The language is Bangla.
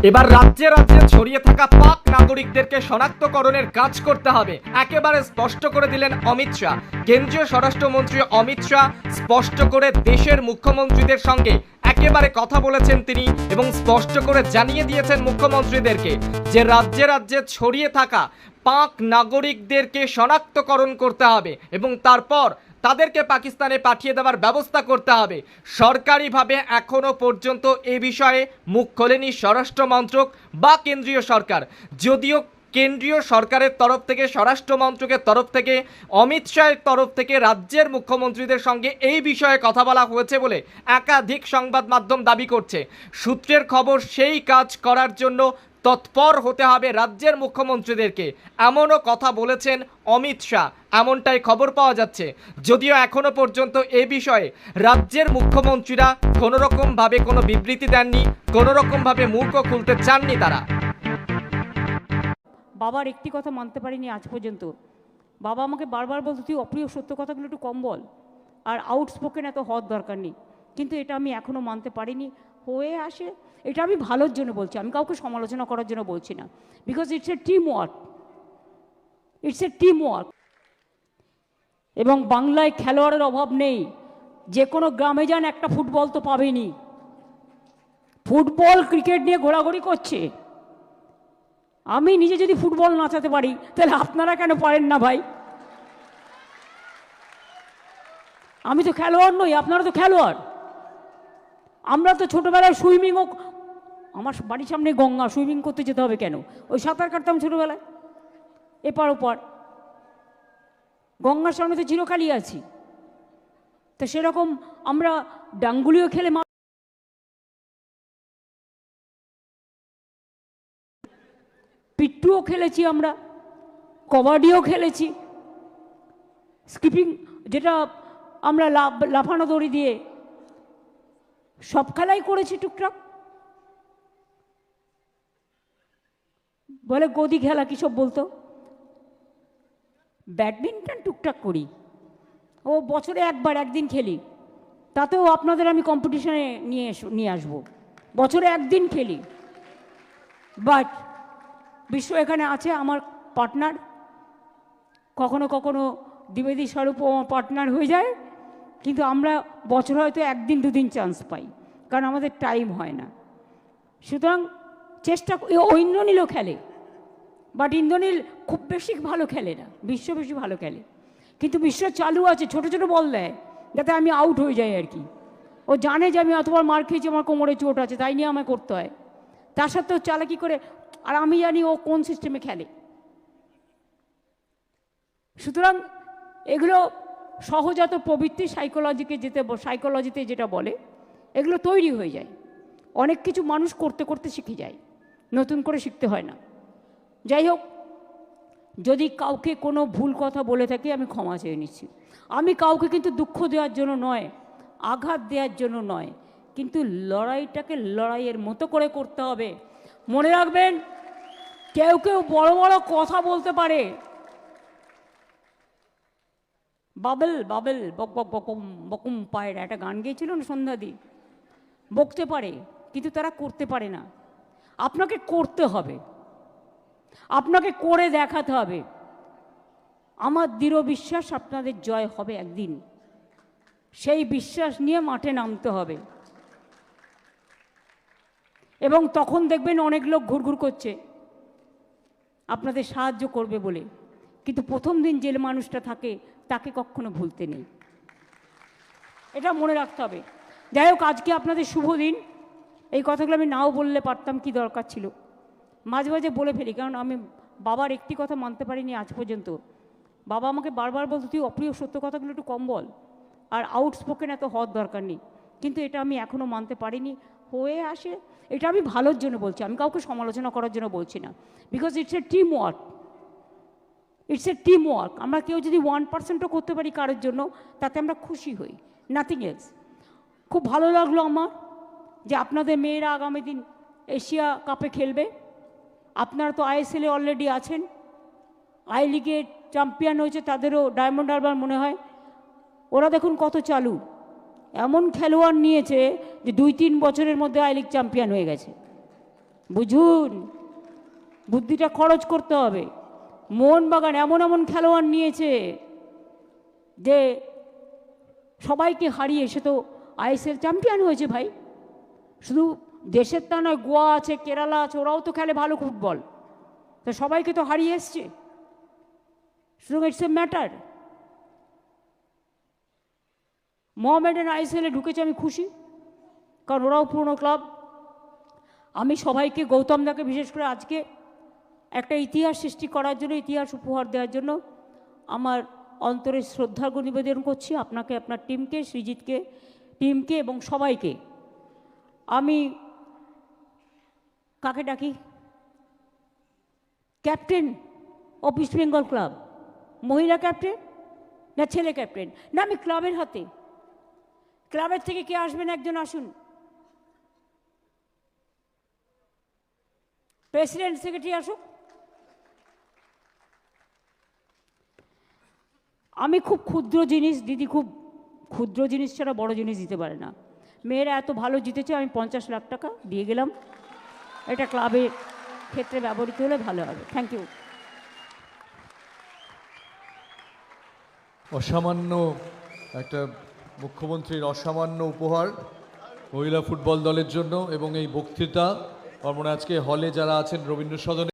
এবার রাজ্যে রাজ্যে ছড়িয়ে থাকা পাক নাগরিকদেরকে শনাক্তকরণের কাজ করতে হবে, একেবারে স্পষ্ট করে দিলেন অমিত শাহ। কেন্দ্রীয় স্বরাষ্ট্রমন্ত্রী অমিত শাহ স্পষ্ট করে দেশের মুখ্যমন্ত্রীদের সঙ্গে একেবারে কথা বলেছেন তিনি এবং স্পষ্ট করে জানিয়ে দিয়েছেন মুখ্যমন্ত্রীদেরকে যে রাজ্যে রাজ্যে ছড়িয়ে থাকা পাক নাগরিকদেরকে শনাক্তকরণ করতে হবে এবং তারপর তাদেরকে পাকিস্তানে পাঠিয়ে দেওয়ার ব্যবস্থা করতে হবে। সরকারিভাবে এখনো পর্যন্ত এ বিষয়ে মুখ খোলেনি স্বরাষ্ট্র মন্ত্রক বা কেন্দ্রীয় সরকার, যদিও কেন্দ্রীয় সরকারের তরফ থেকে, স্বরাষ্ট্র মন্ত্রকের তরফ থেকে, অমিত শাহের তরফ থেকে রাজ্যের মুখ্যমন্ত্রীদের সঙ্গে এই বিষয়ে কথা বলা হয়েছে বলে একাধিক সংবাদ মাধ্যম দাবি করছে। সূত্রের খবর, সেই কাজ করার জন্য তৎপর হতে হবে রাজ্যের মুখ্যমন্ত্রীদেরকে, এমনও কথা বলেছেন অমিত শাহ, এমনটাই খবর পাওয়া যাচ্ছে। যদিও এখনো পর্যন্ত এ বিষয়ে রাজ্যের মুখ্যমন্ত্রীরা কোনো রকমভাবে কোনো বিবৃতি দেননি, কোনো রকমভাবে মুখও খুলতে চাননি তারা। বাবার একটি কথা মানতে পারিনি আজ পর্যন্ত। বাবা আমাকে বারবার বলতো, তুই অপ্রিয় সত্য কথাগুলো একটু কম বল, আর আউটস্পোকেন এত হওয়ার দরকার নেই। কিন্তু এটা আমি এখনও মানতে পারিনি। হয়ে আসে, এটা আমি ভালোর জন্য বলছি, আমি কাউকে সমালোচনা করার জন্য বলছি না। Because it's a team work, it's a team work. এবং বাংলায় খেলোয়াড়ের অভাব নেই। যে কোনো গ্রামে যান, একটা ফুটবল তো পাবেনি। ফুটবল ক্রিকেট নিয়ে ঘোরাঘুরি করছে। আমি নিজে যদি ফুটবল নাচাতে পারি, তাহলে আপনারা কেন পারেন না ভাই? আমি তো খেলোয়াড় নই, আপনারা তো খেলোয়াড়। আমরা তো ছোটোবেলায় সুইমিংও, আমার বাড়ির সামনে গঙ্গা, সুইমিং করতে যেতে হবে কেন? ওই সাঁতার কাটতাম ছোটোবেলায়, এপার ওপার। গঙ্গার সামনে তো চিরকালই আছি। তো সেরকম আমরা ডাঙ্গুলিও খেলে, পিট্টুও খেলেছি, আমরা কবাডিও খেলেছি, স্কিপিং যেটা আমরা লাফানো দড়ি দিয়ে, সব খেলাই করেছি টুকটাক। বলে গদি খেলা কী সব বলতো, ব্যাডমিন্টন টুকটাক করি, ও বছরে একবার একদিন খেলি, তাতেও আপনাদের আমি কম্পিটিশনে নিয়ে আসবো। বছরে একদিন খেলি। বাট বিশ্ব এখানে আছে আমার পার্টনার, কখনো কখনো দ্বিবেদী স্বরূপও আমার পার্টনার হয়ে যায়, কিন্তু আমরা বছর হয়তো একদিন দুদিন চান্স পাই, কারণ আমাদের টাইম হয় না। সুতরাং চেষ্টা, ইন্দ্রনীলও খেলে, বাট ইন্দ্রনীল খুব বেশি ভালো খেলে না, বিশ্ব বেশি ভালো খেলে। কিন্তু বিশ্ব চালু আছে, ছোটো ছোটো বল দেয় যাতে আমি আউট হয়ে যাই আর কি। ও জানে যে আমি অতবার মার খেয়েছি, আমার কোমরে চোট আছে, তাই নিয়ে আমায় করতে হয়। তার সত্ত্বেও চালাকি করে, আর আমি জানি ও কোন সিস্টেমে খেলে। সুতরাং এগুলো সহজাত প্রবৃত্তি, সাইকোলজিতে যেটা বলে, এগুলো তৈরি হয়ে যায়। অনেক কিছু মানুষ করতে করতে শিখে যায়, নতুন করে শিখতে হয় না। যাই হোক, যদি কাউকে কোনো ভুল কথা বলে থাকি, আমি ক্ষমা চেয়ে নিচ্ছি। আমি কাউকে কিন্তু দুঃখ দেওয়ার জন্য নয়, আঘাত দেওয়ার জন্য নয়, কিন্তু লড়াইটাকে লড়াইয়ের মতো করে করতে হবে। মনে রাখবেন, কেউ কেউ বড় বড় কথা বলতে পারে, বাবল বাবল বক বক বকম বকুম পায়রা, একটা গান গেয়েছিল না সন্ধ্যাদি, বকতে পারে কিন্তু তারা করতে পারে না। আপনাকে করতে হবে, আপনাকে করে দেখাতে হবে। আমার দৃঢ় বিশ্বাস আপনাদের জয় হবে একদিন। সেই বিশ্বাস নিয়ে মাঠে নামতে হবে, এবং তখন দেখবেন অনেক লোক ঘুরঘুর করছে আপনাদের সাহায্য করবে বলে, কিন্তু প্রথম দিন যে মানুষটা থাকে তাকে কখনো ভুলতে নেই, এটা মনে রাখতে হবে। যাই হোক, আজকে আপনাদের শুভ দিন। এই কথাগুলো আমি নাও বললে পারতাম, কি দরকার ছিল, মাঝে মাঝে বলে ফেলি, কারণ আমি বাবার একটি কথা মানতে পারিনি আজ পর্যন্ত। বাবা আমাকে বারবার বলতো, তুই অপ্রিয় সত্য কথাগুলো একটু কম বল, আর আউটস্পোকেন এত হওয়ার দরকার নেই। কিন্তু এটা আমি এখনও মানতে পারিনি। হয়ে আসে, এটা আমি ভালোর জন্য বলছি, আমি কাউকে সমালোচনা করার জন্য বলছি না। Because it's a team work, it's a team work. আমরা কেউ যদি 1%ও করতে পারি কারোর জন্য, তাতে আমরা খুশি হই, নাথিং এলস। খুব ভালো লাগলো আমার যে আপনাদের মেয়েরা আগামী দিন এশিয়া কাপে খেলবে। আপনারা তো আইএসএলে অলরেডি আছেন, আই লিগে চ্যাম্পিয়ন হয়েছে, তাদেরও ডায়মন্ড হারবার মনে হয়। ওরা দেখুন কত চালু, এমন খেলোয়াড় নিয়েছে যে 2-3 বছরের মধ্যে আই লিগ চ্যাম্পিয়ন হয়ে গেছে। বুঝুন, বুদ্ধিটা খরচ করতে হবে। মোহনবাগান এমন এমন খেলোয়াড় নিয়েছে যে সবাইকে হারিয়ে সে তো আইএসএল চ্যাম্পিয়ন হয়েছে ভাই। শুধু দেশের তা নয়, গোয়া আছে, কেরালা আছে, ওরাও তো খেলে ভালো ফুটবল, তা সবাইকে তো হারিয়ে এসছে। সুতরাং ইটস এ ম্যাটার। মোহামেডান আইএসএলে ঢুকেছে, আমি খুশি, কারণ ওরাও পুরনো ক্লাব। আমি সবাইকে, গৌতম দাকে বিশেষ করে আজকে একটা ইতিহাস সৃষ্টি করার জন্য, ইতিহাস উপহার দেওয়ার জন্য আমার অন্তরের শ্রদ্ধার্ঘ্য নিবেদন করছি আপনাকে, আপনার টিমকে, সৃজিতকে, টিমকে এবং সবাইকে। আমি কাকে ডাকি? Captain of east Bengal club, মহিলা ক্যাপ্টেন না ছেলে ক্যাপ্টেন? না, আমি ক্লাবের হাতে। ক্লাবের থেকে কে আসবেন? একজন আসুন। প্রেসিডেন্ট সেক্রেটারি আসুক। আমি খুব ক্ষুদ্র জিনিস, দিদি খুব ক্ষুদ্র জিনিস ছাড়া বড় জিনিস দিতে পারে না। মেয়েরা এত ভালো জিতেছে, আমি 50 লাখ টাকা দিয়ে গেলাম। এটা ক্লাবের ক্ষেত্রে ব্যবহৃত হলে ভালো হবে। Thank you. অসামান্য একটা মুখ্যমন্ত্রীর অসামান্য উপহার মহিলা ফুটবল দলের জন্য। এবং এই বক্তৃতা আমার মনে হয় আজকে হলে যারা আছেন রবীন্দ্র সদনে